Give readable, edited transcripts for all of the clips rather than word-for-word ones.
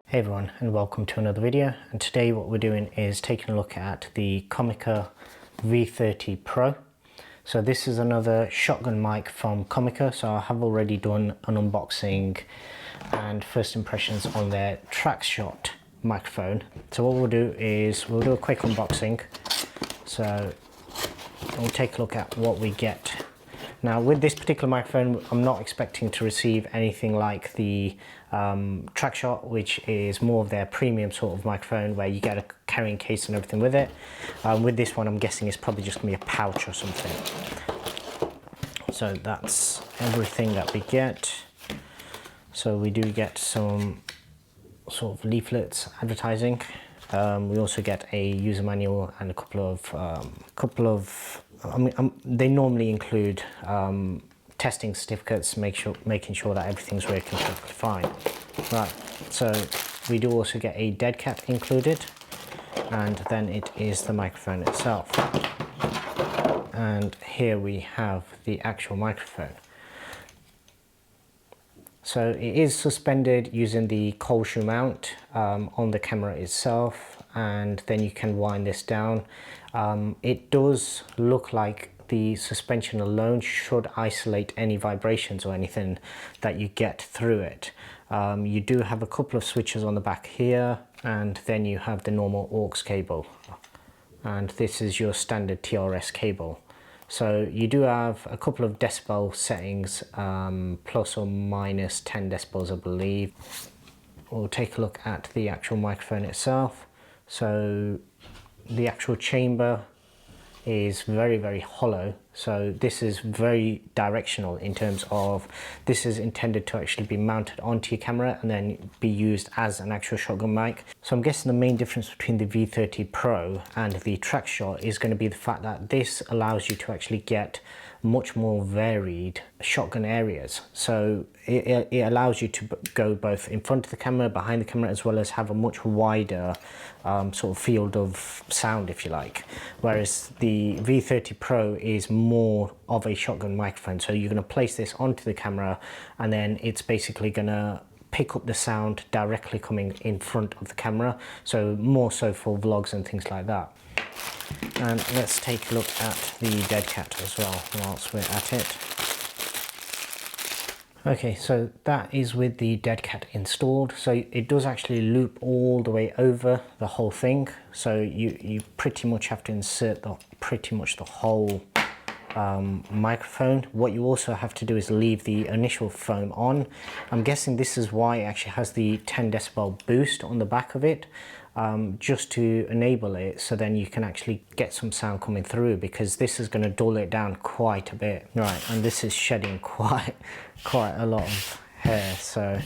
Hey everyone, and welcome to another video. And today what we're doing is taking a look at the Comica V30 Pro. So this is another shotgun mic from Comica. So I have already done an unboxing and first impressions on their TrackShot microphone. So what we'll do is we'll do a quick unboxing. So we'll take a look at what we get. Now with this particular microphone, I'm not expecting to receive anything like the TrackShot, which is more of their premium sort of microphone where you get a carrying case and everything with it. With this one, I'm guessing it's probably just going to be a pouch or something. So that's everything that we get. So we do get some sort of leaflets advertising. We also get a user manual and a couple of they normally include testing certificates, making sure that everything's working perfectly fine. Right, so we do also get a dead cat included, and then it is the microphone itself. And here we have the actual microphone. So it is suspended using the cold shoe mount on the camera itself, and then you can wind this down. It does look like the suspension alone should isolate any vibrations or anything that you get through it. You do have a couple of switches on the back here, and then you have the normal aux cable, and this is your standard TRS cable. So you do have a couple of decibel settings, plus or minus 10 decibels, I believe. We'll take a look at the actual microphone itself. So the actual chamber is very hollow. So this is very directional in terms of this is intended to actually be mounted onto your camera and then be used as an actual shotgun mic. So I'm guessing the main difference between the V30 Pro and the TrackShot is going to be the fact that this allows you to actually get much more varied shotgun areas. So it allows you to go both in front of the camera, behind the camera, as well as have a much wider sort of field of sound, if you like. Whereas the V30 Pro is more of a shotgun microphone. So you're going to place this onto the camera, and then it's basically going to pick up the sound directly coming in front of the camera. So more so for vlogs and things like that. And let's take a look at the dead cat as well whilst we're at it. Okay, so that is with the dead cat installed. So it does actually loop all the way over the whole thing. So you pretty much have to insert pretty much the whole microphone. What you also have to do is leave the initial foam on. I'm guessing this is why it actually has the 10 decibel boost on the back of it, just to enable it, so then you can actually get some sound coming through, because this is going to dull it down quite a bit. Right, and this is shedding quite a lot of hair, so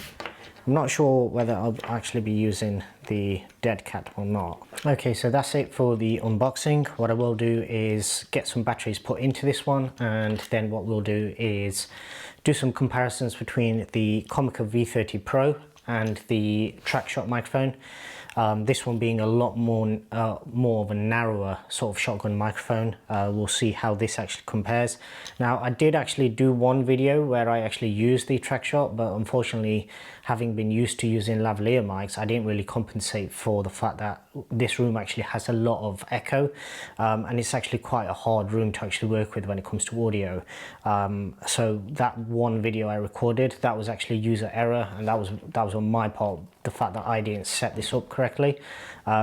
I'm not sure whether I'll actually be using the dead cat or not. Okay, so that's it for the unboxing. What I will do is get some batteries put into this one, and then what we'll do is do some comparisons between the Comica V30 Pro and the TrackShot microphone. This one being a lot more of a narrower sort of shotgun microphone. We'll see how this actually compares. Now, I did actually do one video where I actually used the TrackShot, but unfortunately, having been used to using lavalier mics, I didn't really compensate for the fact that this room actually has a lot of echo, and it's actually quite a hard room to actually work with when it comes to audio. So that one video I recorded, that was actually user error, and that was on my part, the fact that I didn't set this up correctly.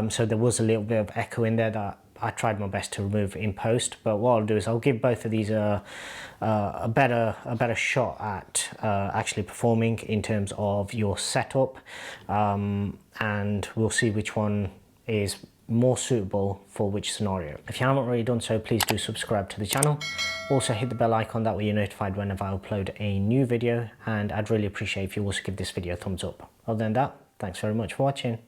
So there was a little bit of echo in there that I tried my best to remove in post. But what I'll do is I'll give both of these a better shot at actually performing in terms of your setup, and we'll see which one is more suitable for which scenario. If you haven't already done so, please do subscribe to the channel. Also hit the bell icon, that way you're notified whenever I upload a new video, and I'd really appreciate if you also give this video a thumbs up. Other than that, thanks very much for watching.